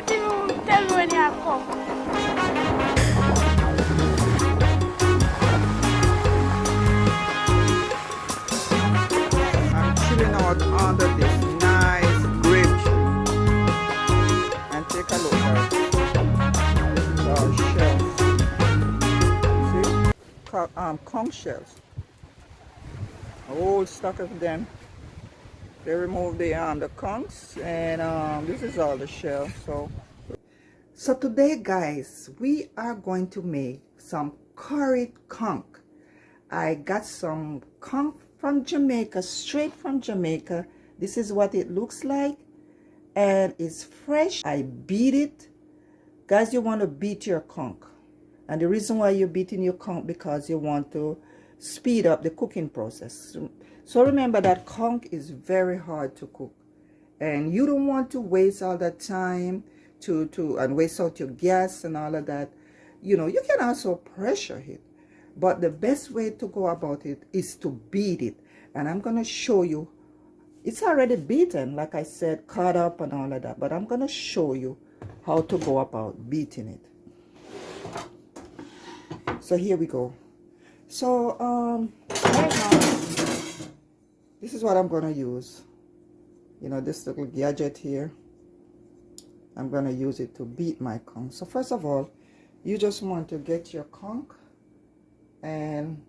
not even tell me when you have come. I'm chilling out under this nice grape tree. And take a look at our shells. See? Conch shells. A whole stock of them. They remove the conchs, and this is all the shell. So today, guys, we are going to make some curried conch. I got some conch from Jamaica, straight from Jamaica. This is what it looks like, and it's fresh. I beat it. Guys, you want to beat your conch, and the reason why you're beating your conch because you want to speed up the cooking process. So remember that conch is very hard to cook, and you don't want to waste all that time and waste out your gas and all of that. You know, you can also pressure it, but the best way to go about it is to beat it. And I'm going to show you. It's already beaten, like I said, cut up and all of that, but I'm going to show you how to go about beating it. So here we go. So right now, this is what I'm going to use. You know, this little gadget here, I'm going to use it to beat my conch. So first of all, you just want to get your conch and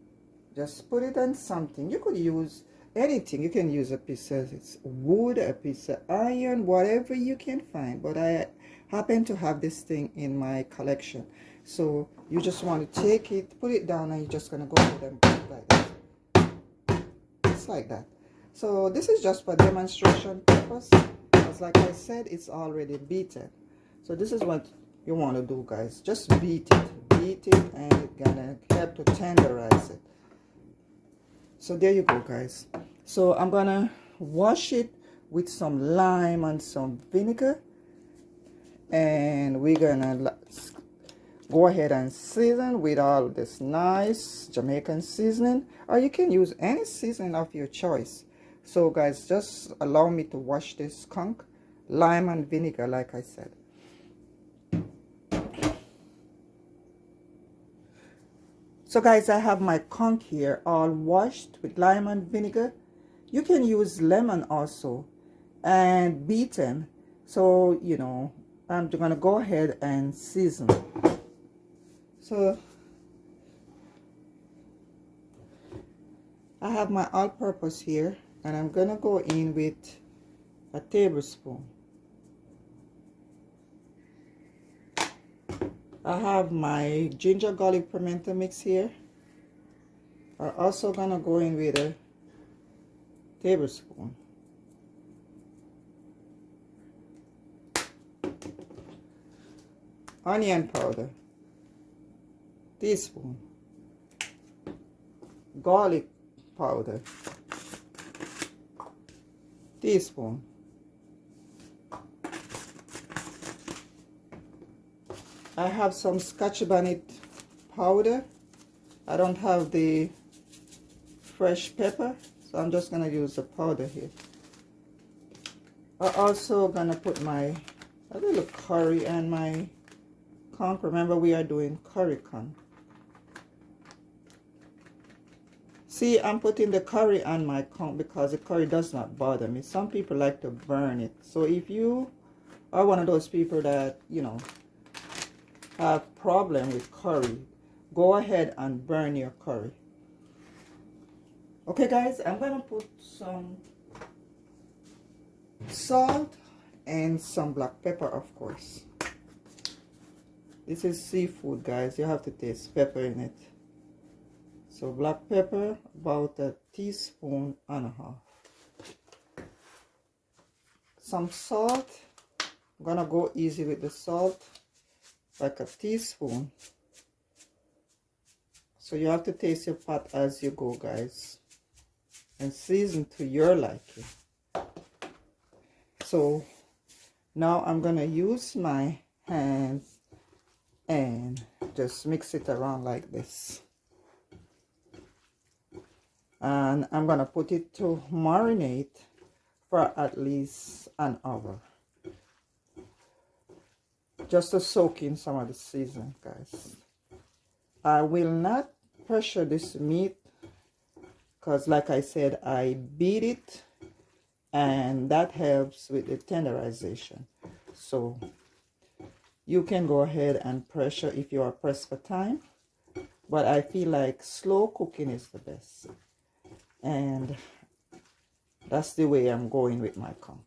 just put it on something. You could use anything. You can use a piece of wood, a piece of iron, whatever you can find. But I happen to have this thing in my collection. So you just want to take it, put it down, and you're just going to go ahead and beat it like that. Just like that. So this is just for demonstration purpose. Because like I said, it's already beaten. So this is what you want to do, guys. Just beat it, and it's gonna help to tenderize it. So there you go, guys. So I'm gonna wash it with some lime and some vinegar, and we're gonna go ahead and season with all this nice Jamaican seasoning, or you can use any seasoning of your choice. So guys, just allow me to wash this conch, lime and vinegar, like I said. So guys, I have my conch here all washed with lime and vinegar. You can use lemon also, and beaten. So, you know, I'm gonna go ahead and season. So I have my all-purpose here, and I'm gonna go in with a tablespoon. I have my ginger garlic pimento mix here. I'm also gonna go in with a tablespoon. Onion powder, teaspoon. Garlic powder, teaspoon. I have some scotch bonnet powder. I don't have the fresh pepper, so I'm just gonna use the powder here. I'm also gonna put a little curry and my conch. Remember, we are doing curry conch. See, I'm putting the curry on my conch because the curry does not bother me. Some people like to burn it. So if you are one of those people that, you know, have problem with curry, go ahead and burn your curry. Okay guys, I'm gonna put some salt and some black pepper, of course. This is seafood, guys. You have to taste pepper in it. So black pepper, about a teaspoon and a half. Some salt. I'm gonna go easy with the salt, like a teaspoon. So you have to taste your pot as you go, guys, and season to your liking. So now I'm gonna use my hands and just mix it around like this, and I'm gonna put it to marinate for at least an hour. just to soak in some of the seasoning, guys. I will not pressure this meat because, like I said, I beat it, and that helps with the tenderization. So you can go ahead and pressure if you are pressed for time, but I feel like slow cooking is the best, and that's the way I'm going with my conch.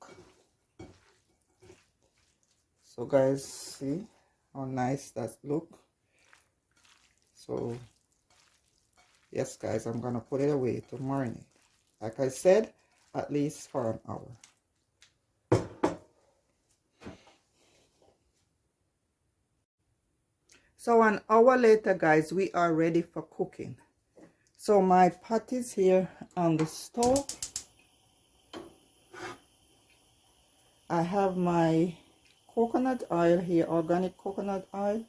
So guys, see how nice that look. So yes guys, I'm gonna put it away to marinate, like I said, at least for an hour. So an hour later, guys, we are ready for cooking. So my pot is here on the stove. I have my coconut oil here, organic coconut oil,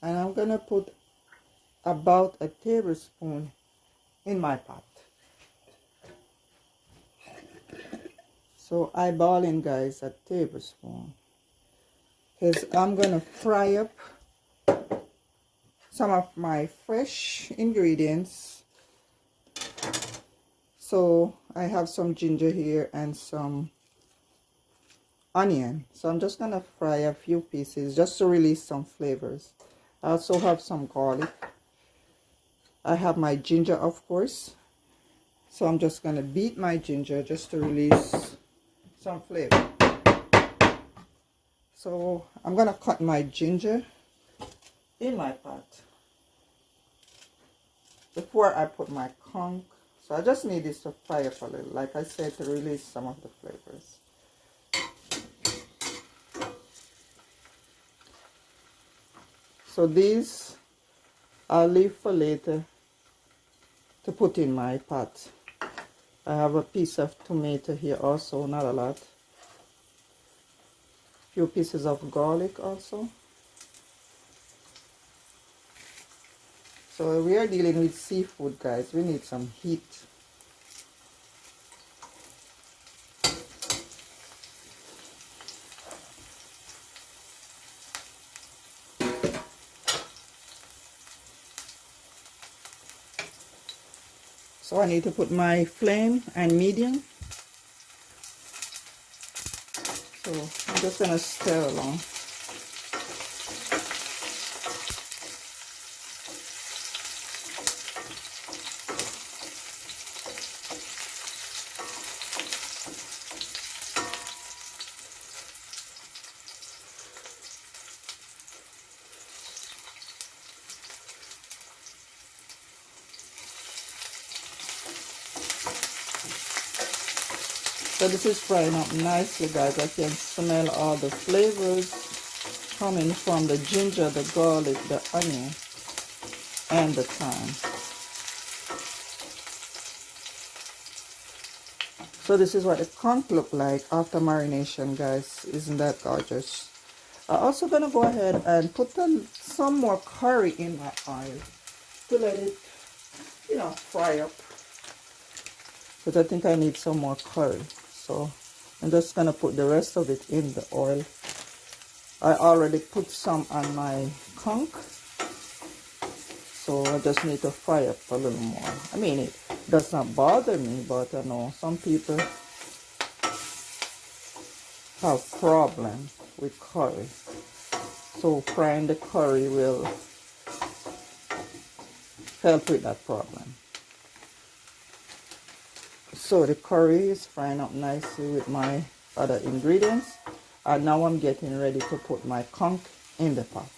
and I'm gonna put about a tablespoon in my pot. So eyeballing, guys, a tablespoon, because I'm gonna fry up some of my fresh ingredients. So I have some ginger here and some onion, so I'm just gonna fry a few pieces just to release some flavors. I also have some garlic. I have my ginger, of course, so I'm just gonna beat my ginger just to release some flavor. So I'm gonna cut my ginger in my pot before I put my conch. So I just need this to fry up a little, like I said, to release some of the flavors. So these I'll leave for later to put in my pot. I have a piece of tomato here also, not a lot. Few pieces of garlic also. So we are dealing with seafood, guys. We need some heat. So I need to put my flame and medium. So I'm just gonna stir along. So this is frying up nicely, guys. I can smell all the flavors coming from the ginger, the garlic, the onion, and the thyme. So this is what the conch look like after marination, guys. Isn't that gorgeous? I'm also gonna go ahead and put some more curry in my oil to let it, fry up. But I think I need some more curry. So I'm just gonna put the rest of it in the oil. I already put some on my conch, so I just need to fry up a little more. I mean, it does not bother me, but I know some people have problem with curry, so frying the curry will help with that problem. So the curry is frying up nicely with my other ingredients, and now I'm getting ready to put my conch in the pot.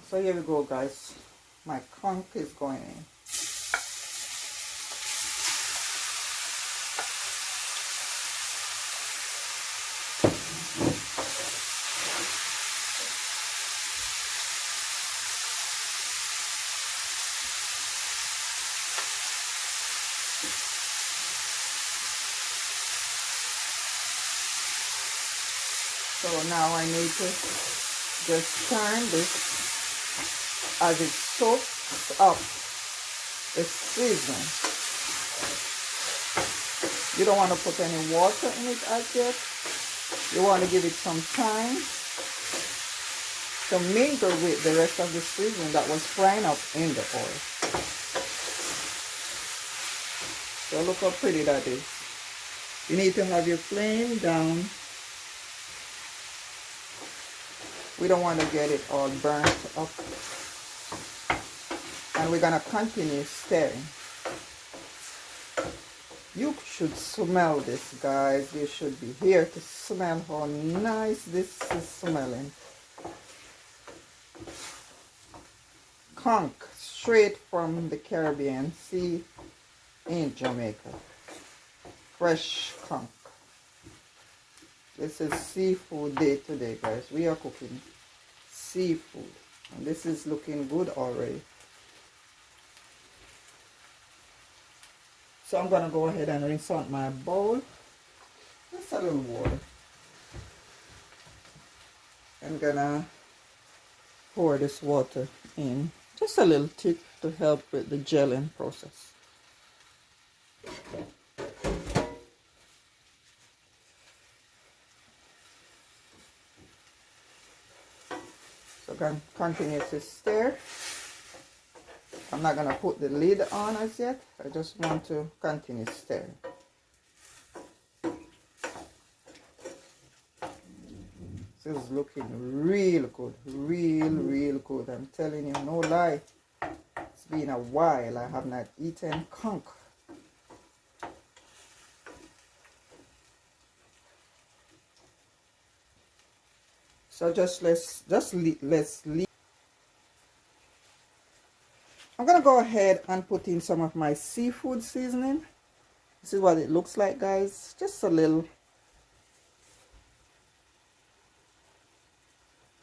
So here we go, guys. My conch is going in. So now I need to just turn this as it soaks up the seasoning. You don't want to put any water in it as yet. You want to give it some time to mingle with the rest of the seasoning that was frying up in the oil. So look how pretty that is. You need to have your flame down. We don't want to get it all burnt up. And we're going to continue stirring. You should smell this, guys. You should be here to smell how nice this is smelling. Conch, straight from the Caribbean Sea in Jamaica. Fresh conch. This is seafood day today, guys. We are cooking seafood. And this is looking good already. So I'm going to go ahead and rinse out my bowl. Just a little water. I'm going to pour this water in. Just a little tip to help with the gelling process. So I'm going to continue to stir. I'm not going to put the lid on as yet. I just want to continue stirring. This is looking real good. Real good. I'm telling you, no lie. It's been a while. I have not eaten conch. So let's leave. I'm going to go ahead and put in some of my seafood seasoning. This is what it looks like, guys. Just a little.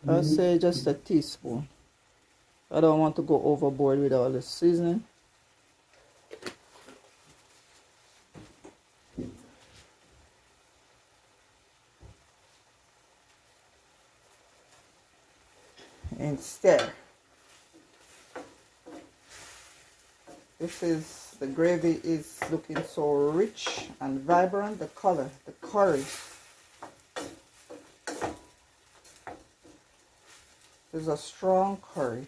I'll say just a teaspoon. I don't want to go overboard with all the seasoning. And stir. The gravy is looking so rich and vibrant. The color, the curry. This is a strong curry.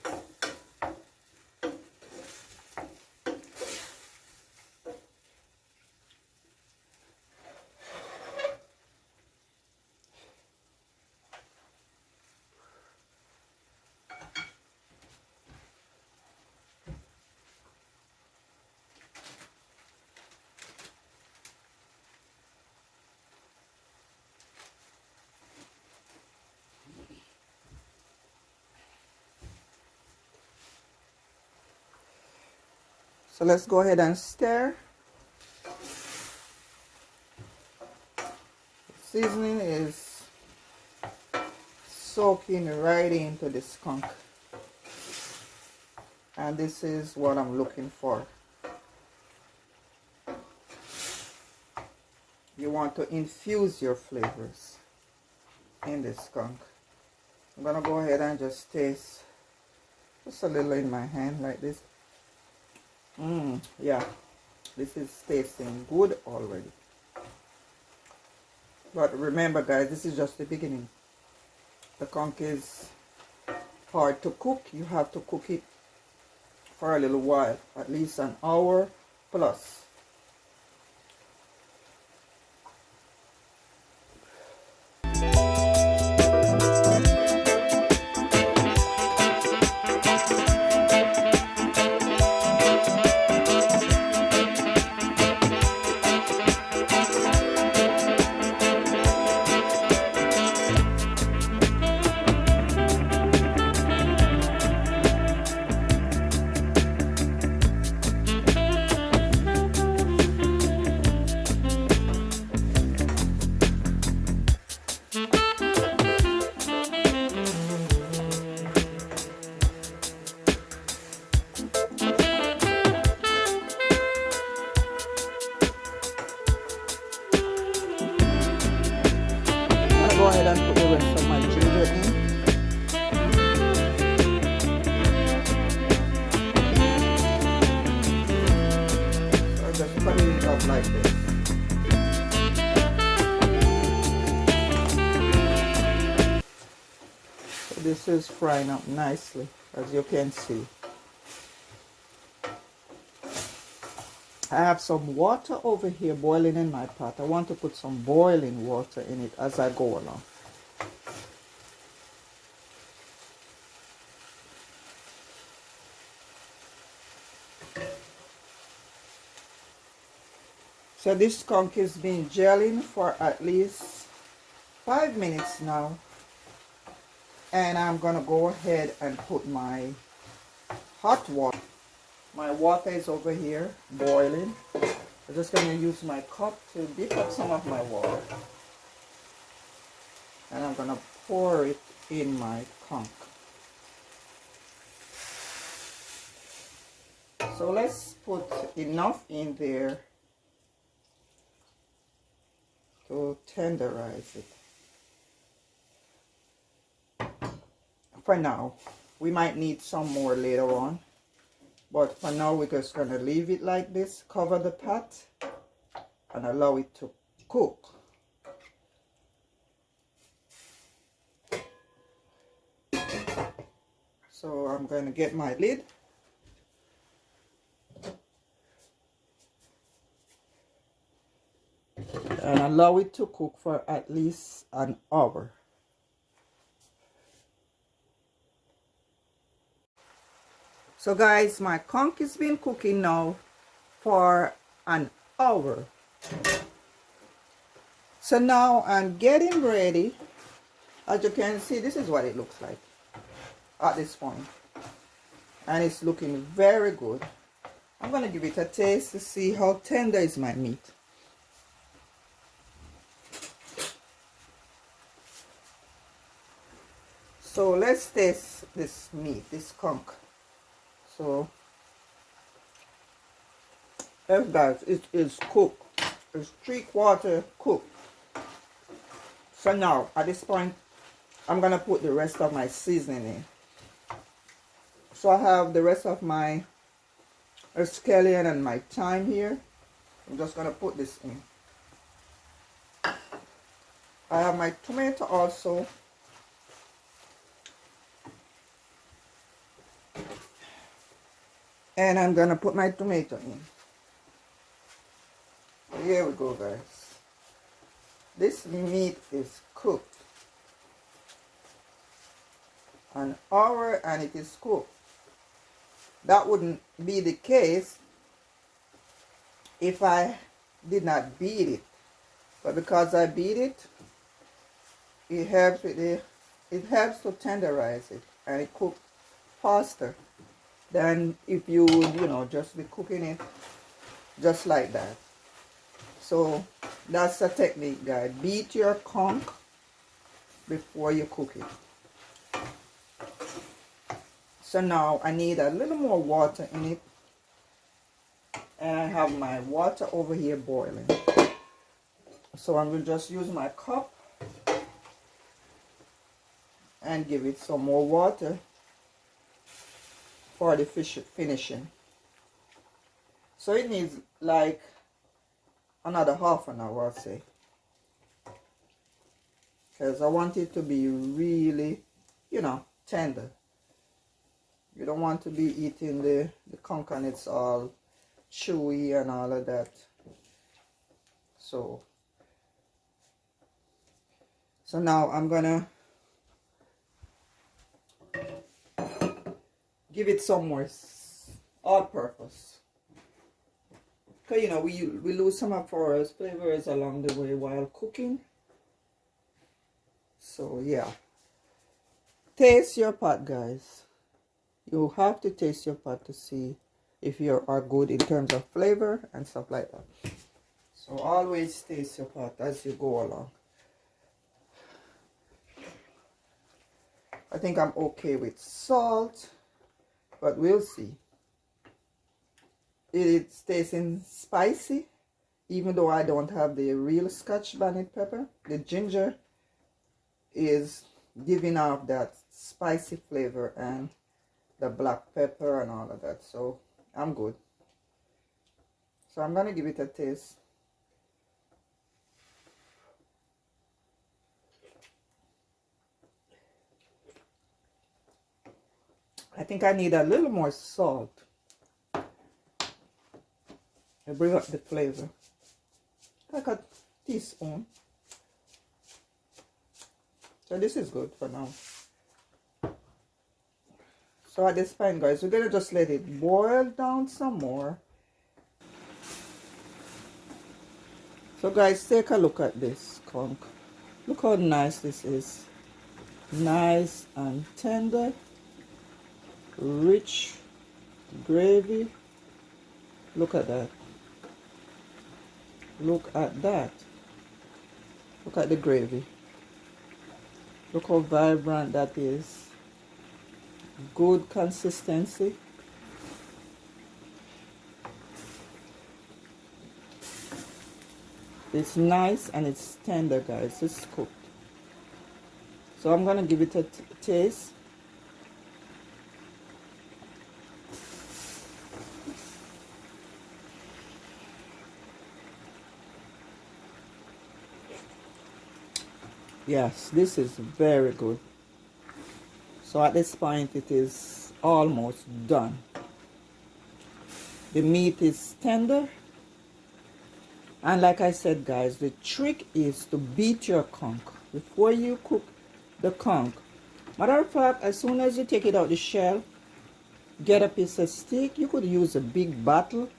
So let's go ahead and stir. The seasoning is soaking right into this conch. And this is what I'm looking for. You want to infuse your flavors in this conch. I'm going to go ahead and just taste just a little in my hand like this. Yeah, this is tasting good already. But remember, guys, this is just the beginning. The conch is hard to cook. You have to cook it for a little while, at least an hour plus. This is frying up nicely, as you can see. I have some water over here boiling in my pot. I want to put some boiling water in it as I go along. So this conch has been gelling for at least 5 minutes now. And I'm going to go ahead and put my hot water. My water is over here boiling. I'm just going to use my cup to dip up some of my water. And I'm going to pour it in my conch. So let's put enough in there to tenderize it. For now, we might need some more later on, but for now we're just going to leave it like this, cover the pot and allow it to cook. So I'm going to get my lid and allow it to cook for at least an hour. So guys, my conch has been cooking now for an hour. So now I'm getting ready. As you can see, this is what it looks like at this point. And it's looking very good. I'm going to give it a taste to see how tender is my meat. So let's taste this meat, this conch. So, yes guys, it is cooked. It's 3/4 cooked. So now, at this point, I'm going to put the rest of my seasoning in. So I have the rest of my scallion and my thyme here. I'm just going to put this in. I have my tomato also. And I'm going to put my tomato in. Here we go, guys. This meat is cooked an hour and it is cooked. That wouldn't be the case if I did not beat it. But because I beat it, it helps with it helps to tenderize it and it cooks faster than if you would, just be cooking it just like that. So that's a technique, guys. Beat your conch before you cook it. So now I need a little more water in it. And I have my water over here boiling. So I will just use my cup and give it some more water for the fish finishing. So it needs like another half an hour, I'll say. Because I want it to be really, tender. You don't want to be eating the conch and it's all chewy and all of that. So now I'm gonna give it some more all-purpose. Because we lose some of our flavors along the way while cooking. So yeah, taste your pot, guys. You have to taste your pot to see if you are good in terms of flavor and stuff like that. So always taste your pot as you go along. I think I'm okay with salt, but we'll see. It's tasting spicy, even though I don't have the real scotch bonnet pepper. The ginger is giving off that spicy flavor and the black pepper and all of that. So I'm good. So I'm going to give it a taste. I think I need a little more salt. I bring up the flavor. Like a teaspoon. So this is good for now. So at this point, guys, we're gonna just let it boil down some more. So guys, take a look at this conch. Look how nice this is. Nice and tender. Rich gravy. Look at that. Look at that. Look at the gravy. Look how vibrant that is. Good consistency. It's nice and it's tender, guys. It's cooked. So I'm gonna give it a taste. Yes, this is very good. So at this point it is almost done. The meat is tender. And like I said, guys, the trick is to beat your conch before you cook the conch. Matter of fact, as soon as you take it out the shell, get a piece of steak. You could use a big bottle,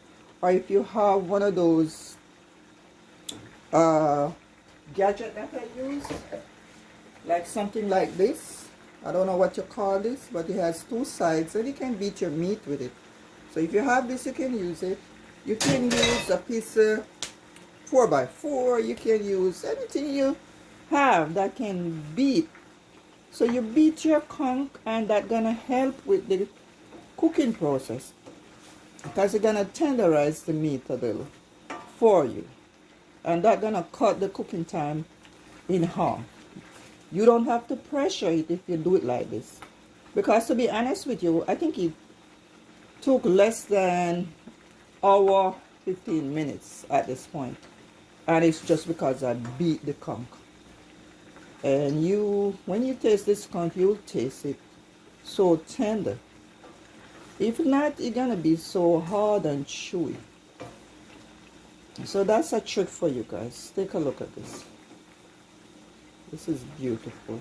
or if you have one of those gadget that I use, like something like this. I don't know what you call this, but it has two sides and you can beat your meat with it. So if you have this, you can use it. You can use a piece of 4x4. You can use anything you have that can beat. So you beat your conch, and that's gonna help with the cooking process, because it's gonna tenderize the meat a little for you, and that's gonna cut the cooking time in half. You don't have to pressure it if you do it like this, because to be honest with you, I think it took less than hour 15 minutes at this point, and it's just because I beat the conch. And when you taste this conch, you'll taste it so tender. If not, it's gonna be so hard and chewy. So that's a trick for you guys. Take a look at this. This is beautiful.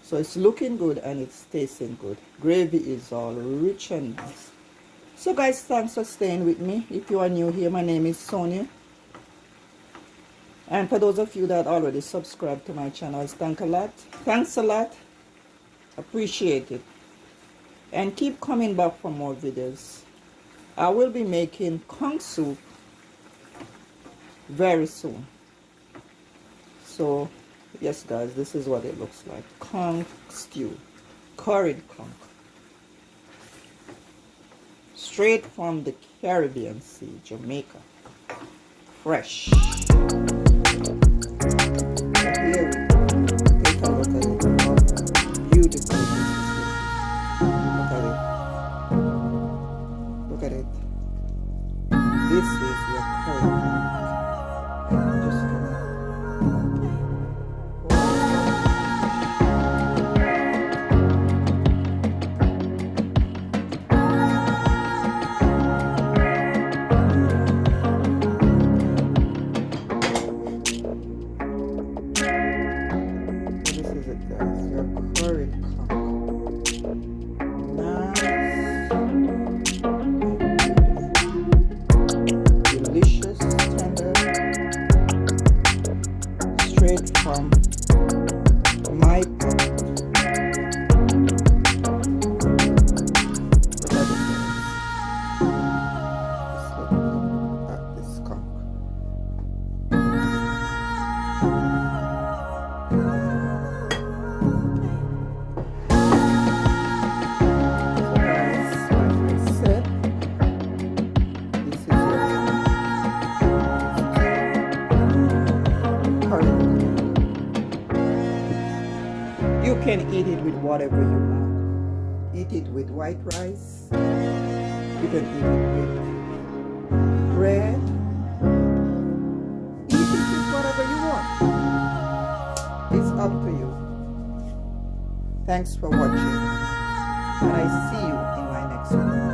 So it's looking good and it's tasting good. Gravy is all rich and nice. So guys, thanks for staying with me. If you are new here, my name is Sonia. And for those of you that already subscribed to my channel, thanks a lot. Appreciate it. And keep coming back for more videos. I will be making conch soup very soon. So yes guys, this is what it looks like. Conch stew. Curried conch. Straight from the Caribbean Sea, Jamaica. Fresh. Here we go. Take a look at it. How beautiful this is. Look at it. Look at it. This is your curry conch. Just gonna from my pot. Look at this, guys. Just look at this conch. So guys, like I said, this is your curry. You can eat it with whatever you want. Eat it with white rice. You can eat it with bread. Eat it with whatever you want. It's up to you. Thanks for watching. And I see you So